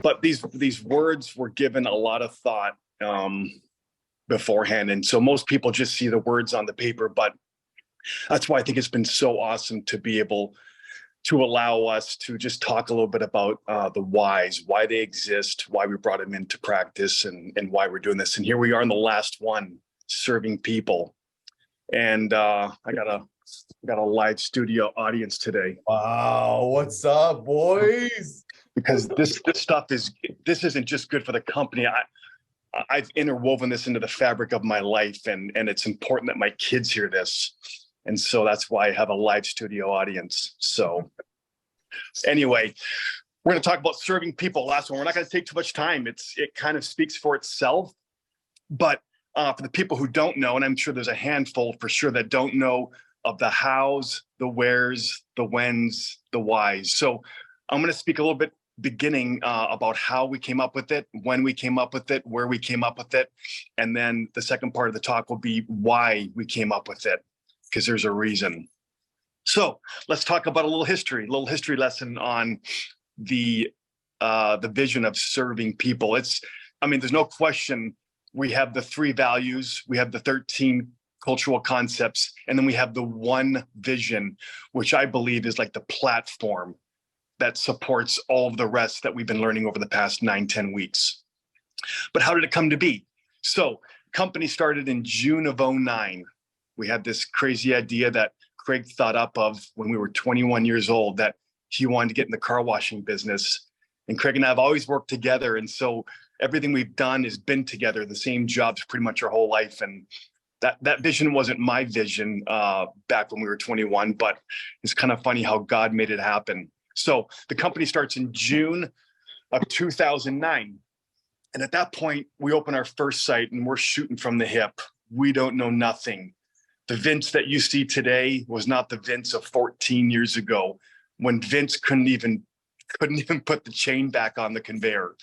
but these words were given a lot of thought beforehand, and so most people just see the words on the paper. But that's why I think it's been so awesome to be able to allow us to just talk a little bit about the whys, why they exist, why we brought them into practice, and why we're doing this. And here we are in the last one, serving people. And I got a live studio audience today. Wow, what's up, boys? Because this stuff isn't just good for the company. I've interwoven this into the fabric of my life, and it's important that my kids hear this. And so that's why I have a live studio audience. So anyway, we're going to talk about serving people. Last one. We're not going to take too much time. It kind of speaks for itself. But for the people who don't know, and I'm sure there's a handful for sure that don't know of the hows, the wheres, the whens, the whys. So I'm going to speak a little bit beginning about how we came up with it, when we came up with it, where we came up with it. And then the second part of the talk will be why we came up with it, because there's a reason. So let's talk about a little history lesson on the vision of serving people. There's no question. We have the 3 values, we have the 13 cultural concepts, and then we have the one vision, which I believe is like the platform that supports all of the rest that we've been learning over the past 9-10 weeks. But how did it come to be? So company started in June of 2009. We had this crazy idea that Craig thought up of when we were 21 years old, that he wanted to get in the car washing business. And Craig and I have always worked together. And so everything we've done has been together, the same jobs pretty much our whole life. And that vision wasn't my vision back when we were 21, but it's kind of funny how God made it happen. So the company starts in June of 2009. And at that point, we open our first site and we're shooting from the hip. We don't know nothing. The Vince that you see today was not the Vince of 14 years ago, when Vince couldn't even put the chain back on the conveyor.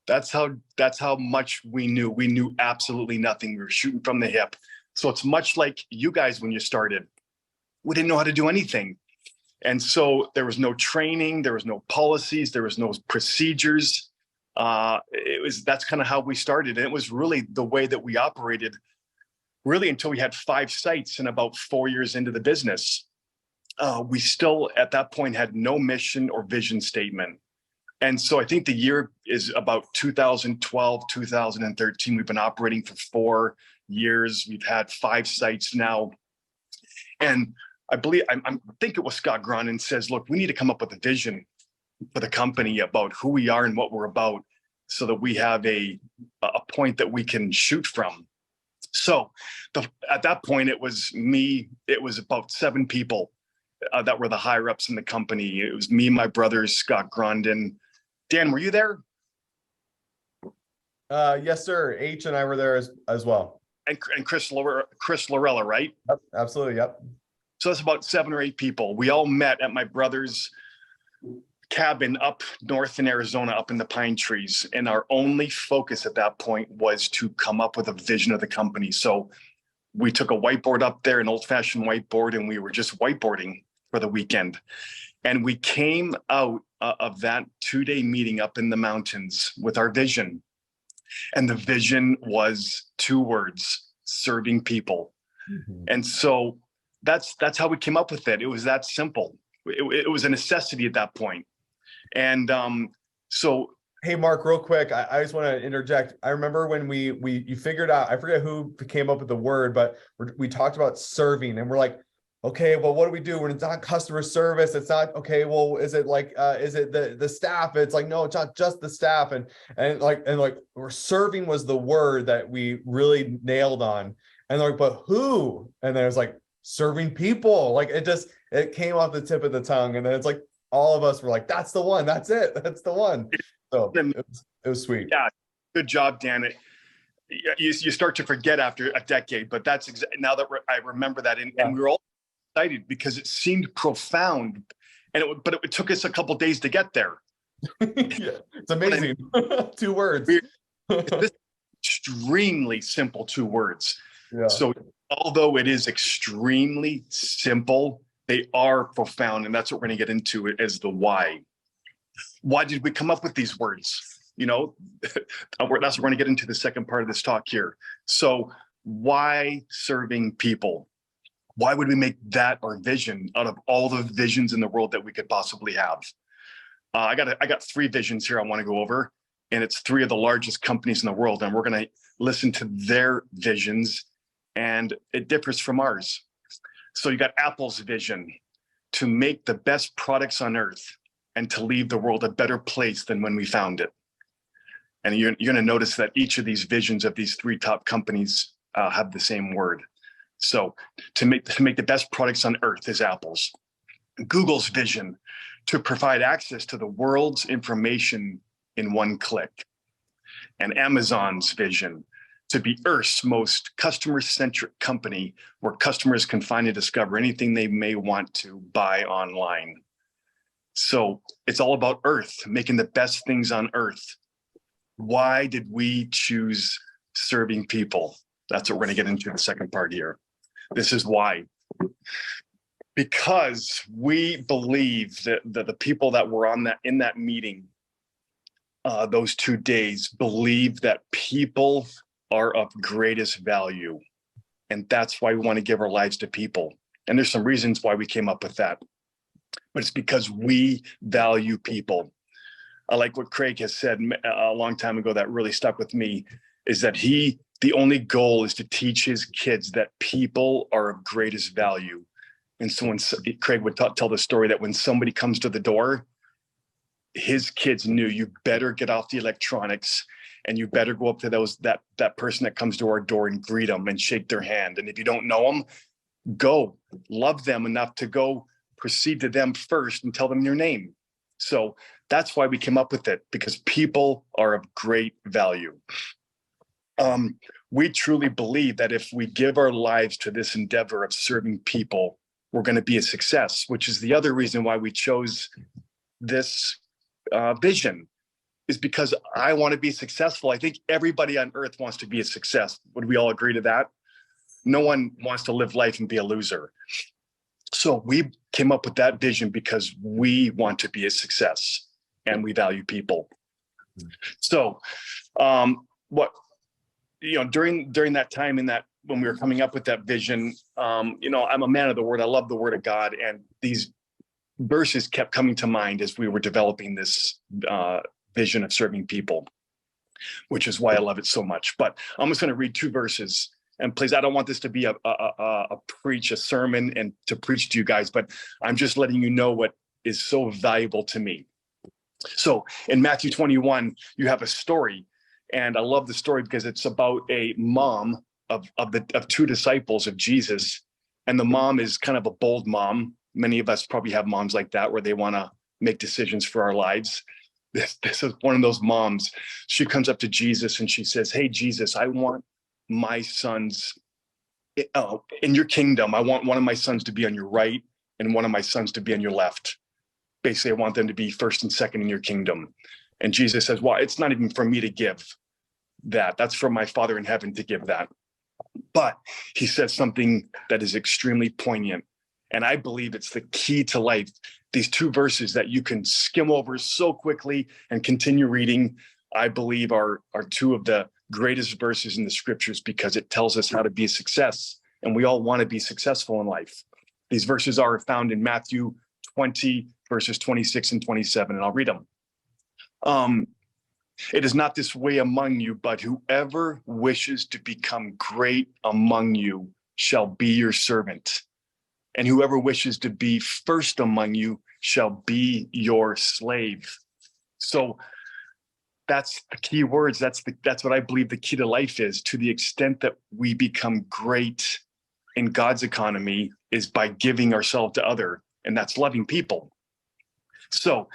That's how much we knew. We knew absolutely nothing. We were shooting from the hip. So it's much like you guys when you started. We didn't know how to do anything. And so there was no training, there was no policies, there was no procedures. That's kind of how we started. And it was really the way that we operated, really until we had 5 sites and about 4 years into the business. We still, at that point, had no mission or vision statement. And so I think the year is about 2012, 2013. We've been operating for 4 years. We've had 5 sites now. And I think it was Scott Gronin says, look, we need to come up with a vision for the company about who we are and what we're about, so that we have a point that we can shoot from. So at that point, it was me. It was about 7 people that were the higher ups in the company. It was me, my brothers, Scott Grondin. Dan, were you there? Yes, sir. H and I were there as well. And Chris Lorella, right? Yep, absolutely. Yep. So that's about 7 or 8 people. We all met at my brother's cabin up north in Arizona, up in the pine trees. And our only focus at that point was to come up with a vision of the company. So we took a whiteboard up there, an old-fashioned whiteboard, and we were just whiteboarding for the weekend. And we came out of that 2-day meeting up in the mountains with our vision. And the vision was 2 words: serving people. Mm-hmm. And so that's how we came up with it. It was that simple. It was a necessity at that point. And so, hey, Mark, real quick, I just want to interject. I remember when you figured out, I forget who came up with the word, but we talked about serving, and we're like, okay, well, what do we do when it's not customer service? It's not, okay, well, is it like, is it the staff? It's like, no, it's not just the staff. And we're serving was the word that we really nailed on. And they're like, but who? And then it's like, serving people. Like it came off the tip of the tongue. And then it's like, all of us were like, that's the one, that's it. That's the one. So it was sweet. Yeah. Good job, Dan. You start to forget after a decade, but that's now that I remember that. And we were all excited because it seemed profound, but it took us a couple days to get there. Yeah, it's amazing. 2 words. This extremely simple 2 words. Yeah. So although it is extremely simple, they are profound, and that's what we're going to get into as the why. Why did we come up with these words? You know, that's what we're going to get into the second part of this talk here. So why serving people? Why would we make that our vision out of all the visions in the world that we could possibly have? I got three visions here I want to go over, and it's three of the largest companies in the world, and we're going to listen to their visions, and it differs from ours. So you got Apple's vision to make the best products on earth and to leave the world a better place than when we found it. And you're going to notice that each of these visions of these three top companies have the same word. So to make the best products on earth is Apple's. Google's vision to provide access to the world's information in one click. And Amazon's vision to be Earth's most customer-centric company where customers can find and discover anything they may want to buy online. So it's all about Earth, making the best things on Earth. Why did we choose serving people? That's what we're going to get into in the second part here. This is why. Because we believe that the people that were in that meeting those 2 days believe that people are of greatest value. And that's why we want to give our lives to people. And there's some reasons why we came up with that. But it's because we value people. I like what Craig has said a long time ago that really stuck with me, is that the only goal is to teach his kids that people are of greatest value. And so when Craig would tell the story that when somebody comes to the door, his kids knew, you better get off the electronics and you better go up to that person that comes to our door and greet them and shake their hand. And if you don't know them, go love them enough to go proceed to them first and tell them your name. So that's why we came up with it, because people are of great value. We truly believe that if we give our lives to this endeavor of serving people, we're going to be a success, which is the other reason why we chose this vision, is because I want to be successful. I think everybody on earth wants to be a success. Would we all agree to that? No one wants to live life and be a loser. So we came up with that vision because we want to be a success and we value people. So during that time when we were coming up with that vision, I'm a man of the word. I love the word of God. And these verses kept coming to mind as we were developing this vision of serving people, which is why I love it so much. But I'm just going to read two verses. And please, I don't want this to be a sermon and to preach to you guys, but I'm just letting you know what is so valuable to me. So in Matthew 21, you have a story. And I love the story because it's about a mom of two disciples of Jesus. And the mom is kind of a bold mom. Many of us probably have moms like that, where they want to make decisions for our lives. This is one of those moms. She comes up to Jesus and she says, "Hey, Jesus, I want my sons in your kingdom. I want one of my sons to be on your right and one of my sons to be on your left. Basically, I want them to be first and second in your kingdom." And Jesus says, "Well, it's not even for me to give that. That's for my Father in heaven to give that." But he says something that is extremely poignant. And I believe it's the key to life. These two verses that you can skim over so quickly and continue reading, I believe are two of the greatest verses in the scriptures, because it tells us how to be a success. And we all want to be successful in life. These verses are found in Matthew 20, verses 26 and 27, and I'll read them. "It is not this way among you, but whoever wishes to become great among you shall be your servant. And whoever wishes to be first among you shall be your slave." So that's the key words. That's what I believe the key to life is. To the extent that we become great in God's economy is by giving ourselves to other, and that's loving people. So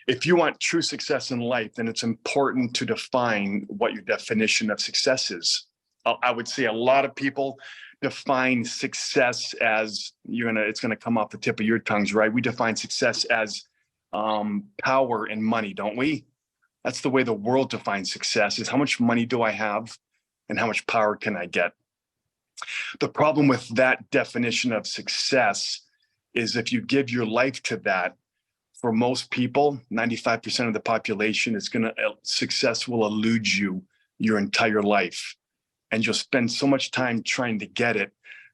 if you want true success in life, then it's important to define what your definition of success is. I would say a lot of people define success as it's going to come off the tip of your tongues, right? We define success as power and money, don't we? That's the way the world defines success, is how much money do I have and how much power can I get? The problem with that definition of success is if you give your life to that, for most people, 95% of the population, success will elude you your entire life. And you'll spend so much time trying to get it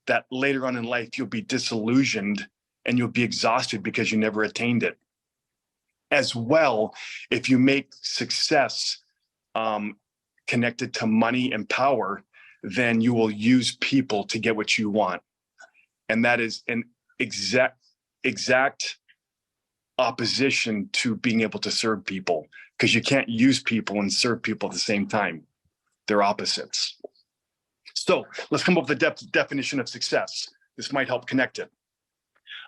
that later on in life, you'll be disillusioned and you'll be exhausted because you never attained it. As well, if you make success connected to money and power, then you will use people to get what you want. And that is an exact opposition to being able to serve people, because you can't use people and serve people at the same time. They're opposites. So let's come up with the definition of success. This might help connect it.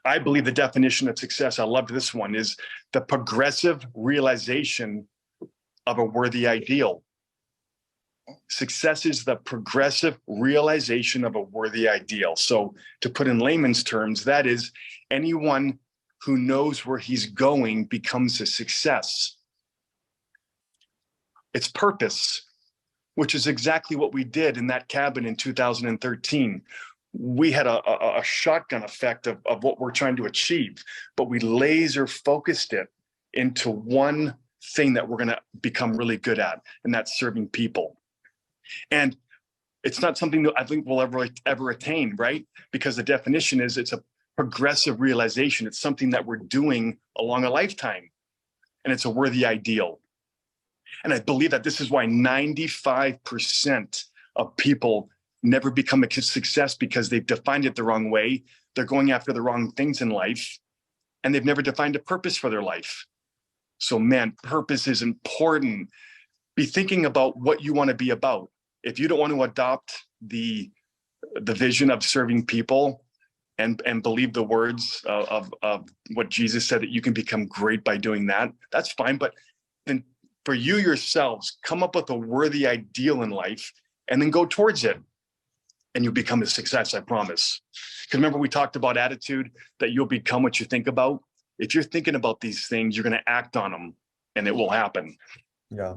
I believe the definition of success, I loved this one, is the progressive realization of a worthy ideal. Success is the progressive realization of a worthy ideal. So to put in layman's terms, that is, anyone who knows where he's going becomes a success. It's purpose, which is exactly what we did in that cabin in 2013. We had a shotgun effect of what we're trying to achieve, but we laser focused it into one thing that we're going to become really good at, and that's serving people. And it's not something that I think we'll ever attain, right? Because the definition is it's a progressive realization. It's something that we're doing along a lifetime, and it's a worthy ideal. And I believe that this is why 95% of people never become a success, because they've defined it the wrong way. They're going after the wrong things in life, and they've never defined a purpose for their life. So man, purpose is important. Be thinking about what you want to be about. If you don't want to adopt the vision of serving people and believe the words of what Jesus said, that you can become great by doing that, that's fine. But then for you yourselves, come up with a worthy ideal in life and then go towards it, and you'll become a success, I promise. Because remember, we talked about attitude, that you'll become what you think about. If you're thinking about these things, you're going to act on them, and it will happen. Yeah.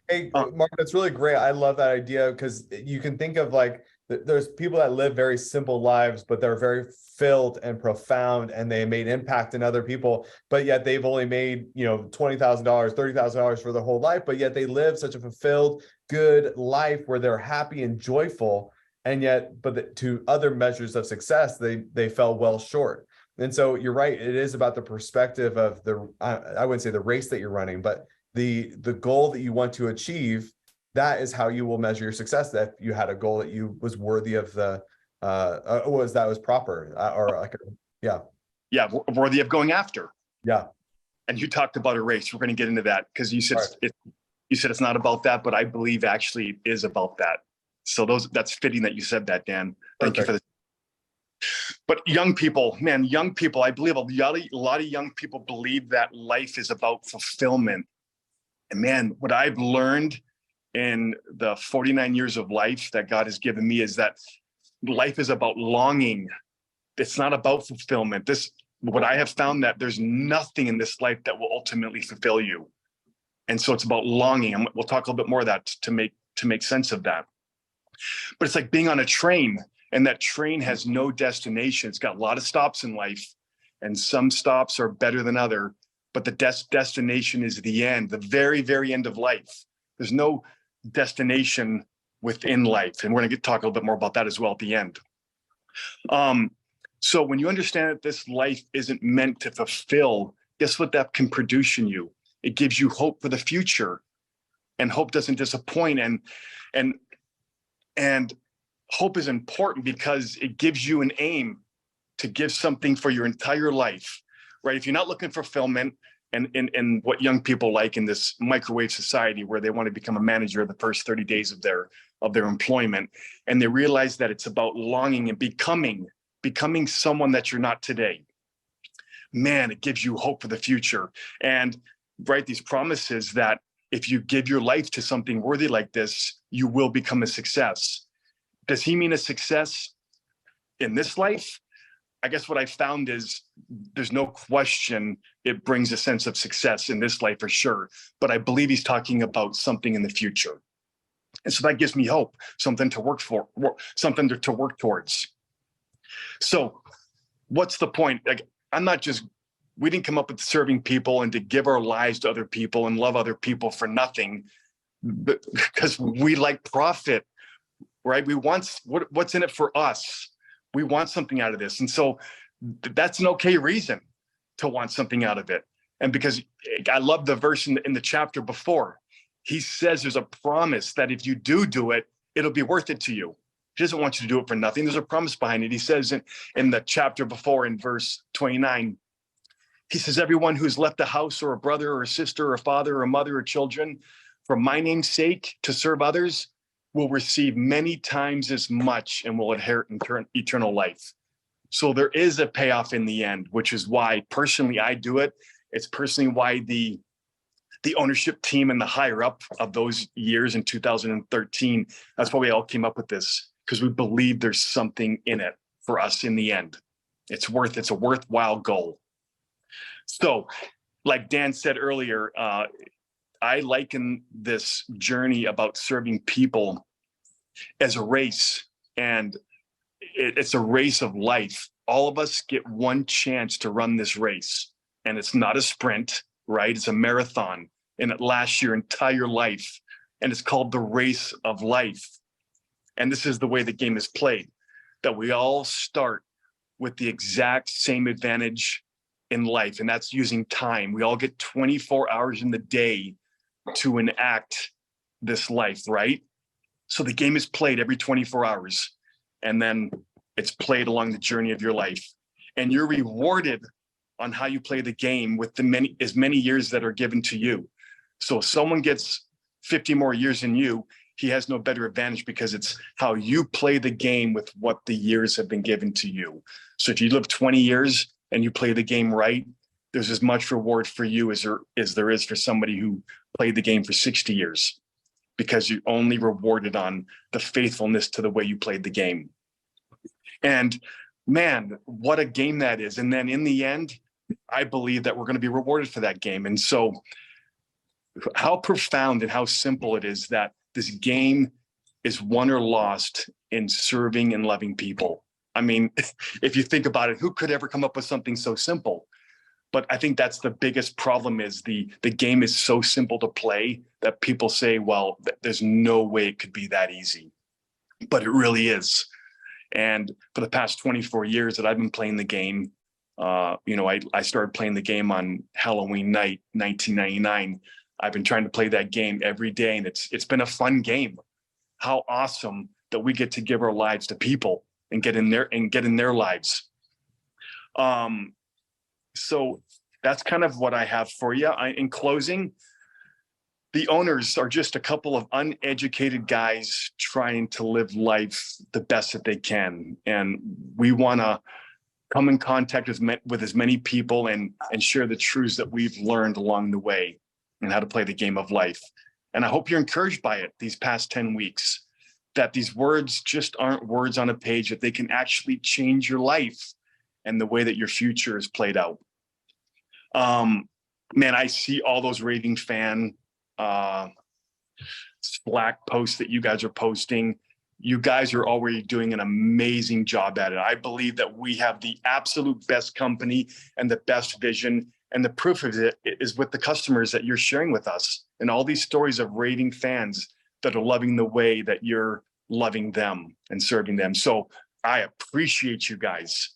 Hey, Mark, that's really great. I love that idea, because you can think of like, there's people that live very simple lives, but they're very filled and profound, and they made impact in other people, but yet they've only made, $20,000, $30,000 for their whole life, but yet they live such a fulfilled, good life where they're happy and joyful. And yet, but to other measures of success, they fell well short. And so you're right. It is about the perspective of I wouldn't say the race that you're running, but the goal that you want to achieve. That is how you will measure your success. That you had a goal that you was worthy of was proper worthy of going after. Yeah. And you talked about a race. We're going to get into that, because you said it's not about that, but I believe actually it is about that. So that's fitting that you said that, Dan. Thank you for this. But young people, I believe a lot of young people believe that life is about fulfillment. And man, what I've learned in the 49 years of life that God has given me is that life is about longing. It's not about fulfillment. What I have found, that there's nothing in this life that will ultimately fulfill you. And so it's about longing. And we'll talk a little bit more of that to make sense of that. But it's like being on a train, and that train has no destination. It's got a lot of stops in life, and some stops are better than other, but the destination is the end, the very, very end of life. There's no destination within life. And we're going to talk a little bit more about that as well at the end. So when you understand that this life isn't meant to fulfill, guess what that can produce in you? It gives you hope for the future, and hope doesn't disappoint. And hope is important because it gives you an aim to give something for your entire life, right? If you're not looking for fulfillment, and what young people like in this microwave society, where they want to become a manager the first 30 days of their employment, and they realize that it's about longing and becoming someone that you're not today. Man, it gives you hope for the future. And right, these promises that if you give your life to something worthy like this, you will become a success. Does he mean a success in this life? I guess what I found is there's no question it brings a sense of success in this life for sure. But I believe he's talking about something in the future. And so that gives me hope, something to work for, something to work towards. So what's the point? Like, I'm not just we didn't come up with serving people and to give our lives to other people and love other people for nothing, but because we like profit, right? We want what's in it for us. We want something out of this. And so that's an okay reason to want something out of it. And because I love the verse in the chapter before, he says there's a promise that if you do it, it'll be worth it to you. He doesn't want you to do it for nothing. There's a promise behind it. He says in the chapter before, in verse 29, he says, everyone who's left a house or a brother or a sister or a father or a mother or children for my name's sake to serve others will receive many times as much and will inherit eternal life. So there is a payoff in the end, which is why personally I do it. It's personally why the ownership team and the higher up of those years in 2013, that's why we all came up with this, because we believe there's something in it for us in the end. It's a worthwhile goal. So like Dan said earlier, I liken this journey about serving people as a race, and it's a race of life. All of us get one chance to run this race, and it's not a sprint, right? It's a marathon, and it lasts your entire life, and it's called the race of life. And this is the way the game is played, that we all start with the exact same advantage in life, and that's using time. We all get 24 hours in the day to enact this life, right? So the game is played every 24 hours, and then it's played along the journey of your life. And you're rewarded on how you play the game with as many years that are given to you. So if someone gets 50 more years than you, he has no better advantage, because it's how you play the game with what the years have been given to you. So if you live 20 years and you play the game right, there's as much reward for you as there is for somebody who played the game for 60 years, because you're only rewarded on the faithfulness to the way you played the game. And man, what a game that is. And then in the end, I believe that we're going to be rewarded for that game. And so how profound and how simple it is that this game is won or lost in serving and loving people. I mean, if you think about it, who could ever come up with something so simple? But I think that's the biggest problem, is the game is so simple to play that people say, well, there's no way it could be that easy. But it really is. And for the past 24 years that I've been playing the game, I started playing the game on Halloween night, 1999. I've been trying to play that game every day, and it's been a fun game. How awesome that we get to give our lives to people and get in their lives. So that's kind of what I have for you. In closing, the owners are just a couple of uneducated guys trying to live life the best that they can. And we want to come in contact with as many people and share the truths that we've learned along the way and how to play the game of life. And I hope you're encouraged by it these past 10 weeks, that these words just aren't words on a page, that they can actually change your life and the way that your future is played out. Man, I see all those raving fan Slack posts that you guys are posting. You guys are already doing an amazing job at it. I believe that we have the absolute best company and the best vision. And the proof of it is with the customers that you're sharing with us, and all these stories of raving fans that are loving the way that you're loving them and serving them. So I appreciate you guys.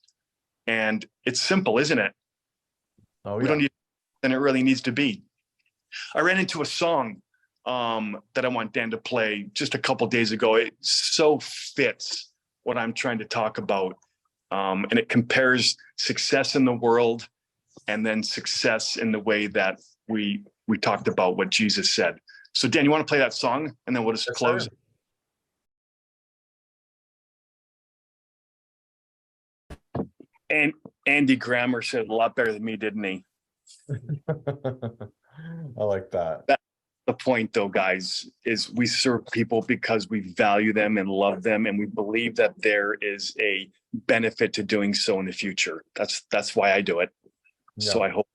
And it's simple, isn't it? Oh, yeah. We don't need, and it really needs to be. I ran into a song that I want Dan to play just a couple days ago. It so fits what I'm trying to talk about. And it compares success in the world and then success in the way that we talked about what Jesus said. So Dan, you want to play that song, and then we'll just close? And Andy Grammer said it a lot better than me, didn't he? I like that. That's the point, though, guys, is we serve people because we value them and love them, and we believe that there is a benefit to doing so in the future. That's why I do it. Yeah. So I hope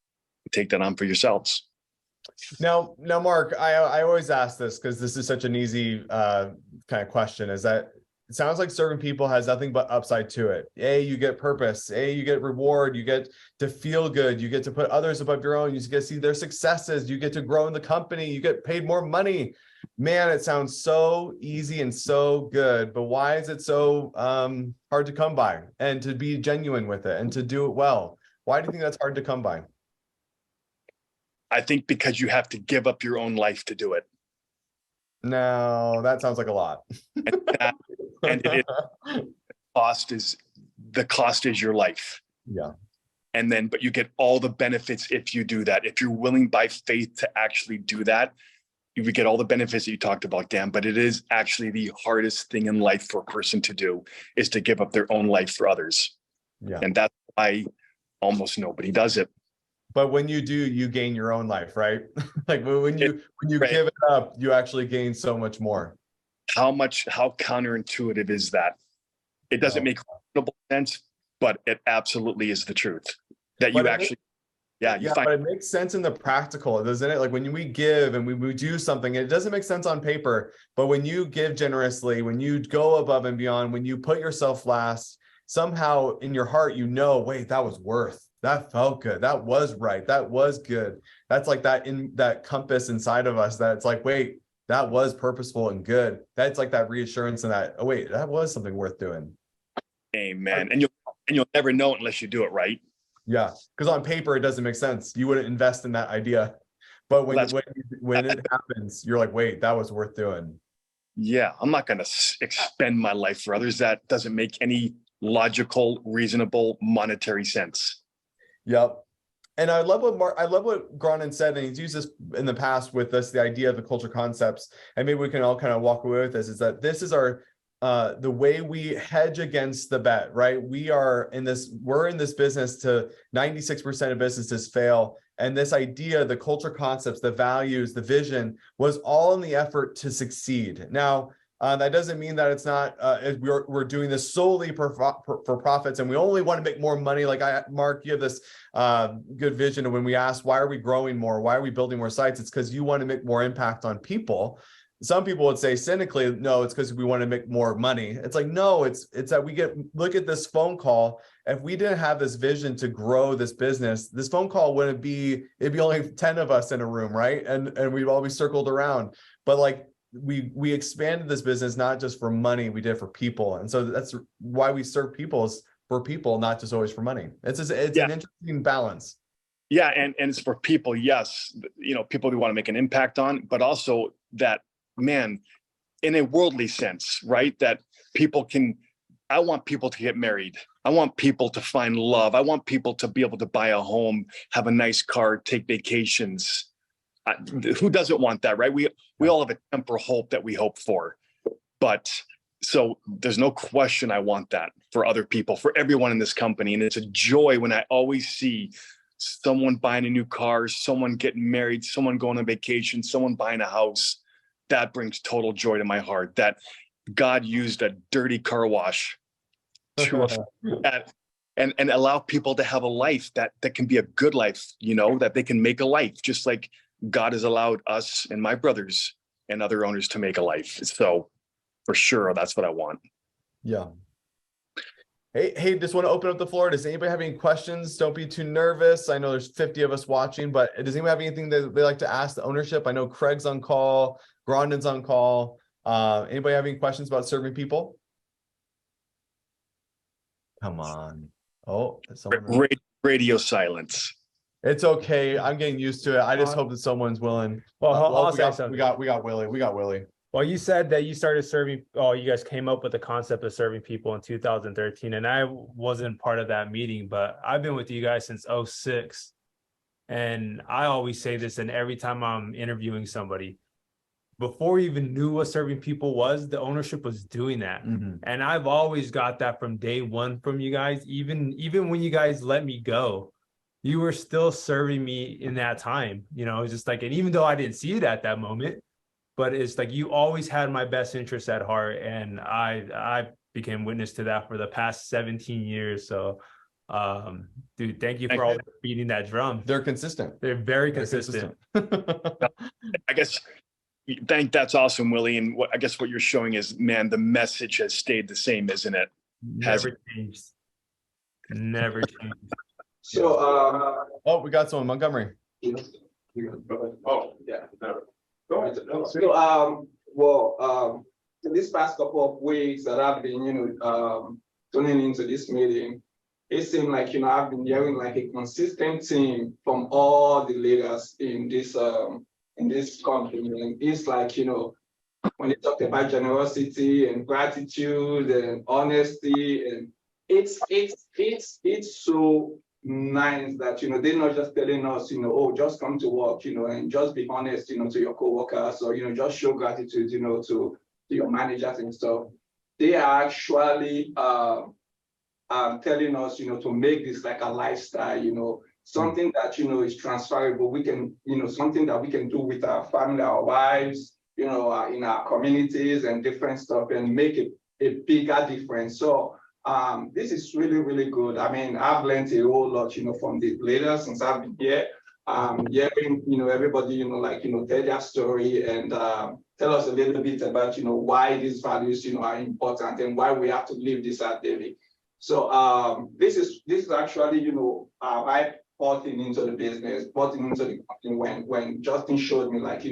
you take that on for yourselves. Now, Mark, I always ask this because this is such an easy kind of question, is that it sounds like serving people has nothing but upside to it. You get purpose. You get reward. You get to feel good. You get to put others above your own. You get to see their successes. You get to grow in the company. You get paid more money. Man, it sounds so easy and so good, but why is it so hard to come by and to be genuine with it and to do it well? Why do you think that's hard to come by? I think because you have to give up your own life to do it. No, that sounds like a lot. And the cost is your life. Yeah. And then, but you get all the benefits if you do that. If you're willing by faith to actually do that, you would get all the benefits that you talked about, Dan. But it is actually the hardest thing in life for a person to do, is to give up their own life for others. Yeah. And that's why almost nobody does it. But when you do, you gain your own life, right? Like when you right. give it up, you actually gain so much more. How counterintuitive is that? It doesn't make sense, but it absolutely is the truth. That you actually, but it makes sense in the practical, doesn't it? Like when we give and we do something, it doesn't make sense on paper, but when you give generously, when you go above and beyond, when you put yourself last, somehow in your heart, you know, wait, that felt good. That was right. That was good. That's like that compass inside of us that it's like, wait, that was purposeful and good. That's like that reassurance and that, oh wait, that was something worth doing. Amen. And you'll never know it unless you do it right. Yeah, because on paper it doesn't make sense. You wouldn't invest in that idea, but when it happens, you're like, wait, that was worth doing. Yeah, I'm not going to expend my life for others. That doesn't make any logical, reasonable, monetary sense. Yep. And I love what Gronin said, and he's used this in the past with us, the idea of the culture concepts, and maybe we can all kind of walk away with this, is that this is our the way we hedge against the bet, right? We're in this business to 96% of businesses fail. And this idea, the culture concepts, the values, the vision was all in the effort to succeed. Now, that doesn't mean that it's not, we're doing this solely for profits and we only want to make more money. Like Mark, you have this good vision. And when we ask, why are we growing more? Why are we building more sites? It's because you want to make more impact on people. Some people would say cynically, no, it's because we want to make more money. It's like, no, it's that look at this phone call. If we didn't have this vision to grow this business, this phone call it'd be only 10 of us in a room, right? And we'd all be circled around. But like we expanded this business, not just for money, we did it for people. And so that's why we serve people, is for people, not just always for money. It's an interesting balance. Yeah. And it's for people. Yes. People we want to make an impact on, but also that, man, in a worldly sense, right? That I want people to get married. I want people to find love. I want people to be able to buy a home, have a nice car, take vacations. Who doesn't want that, right? We all have a temporal hope that we hope for. But so there's no question I want that for other people, for everyone in this company. And it's a joy when I always see someone buying a new car, someone getting married, someone going on vacation, someone buying a house. That brings total joy to my heart, that God used a dirty car wash to affect that and allow people to have a life that can be a good life, that they can make a life, just like God has allowed us and my brothers and other owners to make a life. So for sure, that's what I want. Yeah. Hey, just want to open up the floor. Does anybody have any questions? Don't be too nervous. I know there's 50 of us watching, but does anyone have anything that they like to ask the ownership? I know Craig's on call. Grondin's on call. Anybody have any questions about serving people? Come on. Oh, Radio silence. It's okay. I'm getting used to it. I just hope that someone's willing. I'll say something. We got Willie. Well, you said that you started serving, you guys came up with the concept of serving people in 2013, and I wasn't part of that meeting, but I've been with you guys since 2006. And I always say this, and every time I'm interviewing somebody, before we even knew what serving people was, the ownership was doing that. Mm-hmm. And I've always got that from day one from you guys. Even when you guys let me go, you were still serving me in that time. It's just like, and even though I didn't see it at that moment, but it's like you always had my best interests at heart, and I became witness to that for the past 17 years. So, dude, thank you for all beating that drum. They're consistent. They're very consistent. I guess, That's awesome, Willie. And what I guess what you're showing is, man, the message has stayed the same, isn't it? Never changed. Never changed. So, Oh, we got someone, Montgomery. oh, yeah. Go ahead. So, well, in this past couple of weeks that I've been, tuning into this meeting, it seemed like, I've been hearing like a consistent theme from all the leaders in this company. And it's like, when they talk about generosity and gratitude and honesty, and it's so nice that they're not just telling us oh, just come to work and just be honest to your coworkers, or just show gratitude to your managers and stuff. They are actually telling us to make this like a lifestyle, something that is transferable. We can something that we can do with our family, our wives, in our communities and different stuff, and make it a bigger difference. So this is really, really good. I mean, I've learned a whole lot, from the leaders since I've been here. Hearing, everybody, tell their story and tell us a little bit about, why these values, are important and why we have to live this out daily. So this is actually, I bought into the business, bought into the company when Justin showed me, like,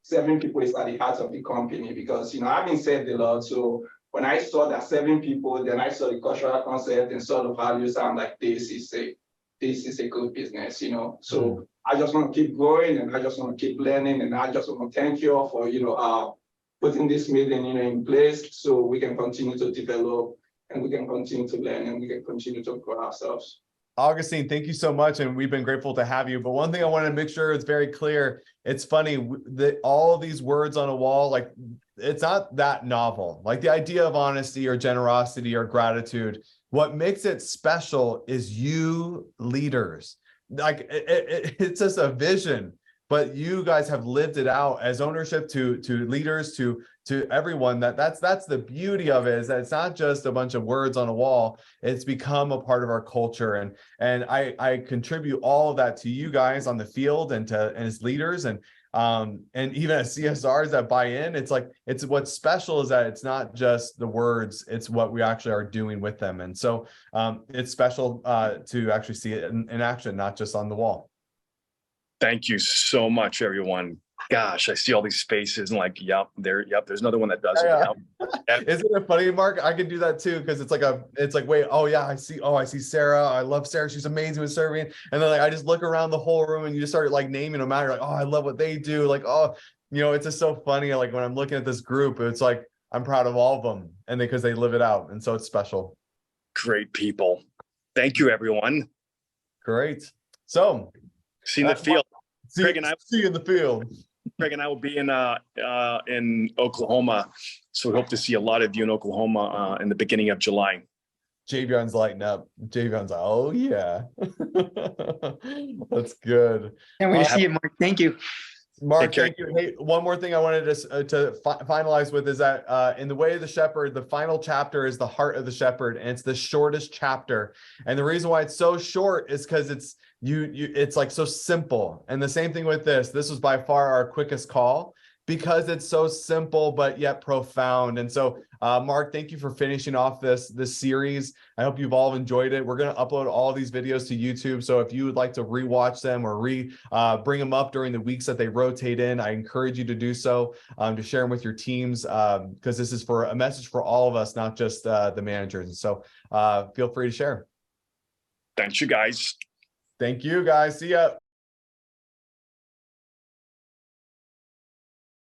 7 people is at the heart of the company, because, I've been saved a lot. So when I saw that 7 people, then I saw the cultural concept and saw the values. I'm like, this is a good business, So I just want to keep growing, and I just want to keep learning, and I just want to thank you all for putting this meeting in place, so we can continue to develop, and we can continue to learn, and we can continue to grow ourselves. Augustine, thank you so much, and we've been grateful to have you. But one thing I want to make sure it's very clear, it's funny that all of these words on a wall, like, it's not that novel. Like the idea of honesty or generosity or gratitude, what makes it special is you leaders. Like it's just a vision, but you guys have lived it out as ownership to leaders, to everyone. That's the beauty of it, is that it's not just a bunch of words on a wall. It's become a part of our culture, and I contribute all of that to you guys on the field and as leaders, and even as CSRs that buy in. It's like, it's what's special is that it's not just the words, it's what we actually are doing with them. And so it's special to actually see it in action, not just on the wall. Thank you so much, everyone. Gosh, I see all these faces and like, yep, there's another one that does it. Yep. Isn't it funny, Mark? I can do that too, because it's like, wait, oh yeah, I see Sarah. I love Sarah. She's amazing with serving. And then like, I just look around the whole room and you just start like naming them out. You're like, oh, I love what they do. Like, oh, it's just so funny. Like when I'm looking at this group, it's like, I'm proud of all of them, and because they live it out. And so it's special. Great people. Thank you, everyone. Great. So see you in the field. See you in the field. Craig and I will be in Oklahoma, so we hope to see a lot of you in Oklahoma in the beginning of July. Javion's lighting up. Javion's like, oh yeah. That's good. Can't wait to see you, Mark. Thank you. Mark, thank you. Hey, one more thing I wanted to finalize with is that in The Way of the Shepherd, the final chapter is the heart of the shepherd, and it's the shortest chapter. And the reason why it's so short is because it's like so simple. And the same thing with this. This was by far our quickest call, because it's so simple but yet profound. And so Mark, thank you for finishing off this series. I hope you've all enjoyed it. We're going to upload all these videos to YouTube, so if you would like to rewatch them or bring them up during the weeks that they rotate in, I encourage you to do so, to share them with your teams, because this is for a message for all of us, not just the managers. And so feel free to share. Thanks, you guys. Thank you, guys. See ya.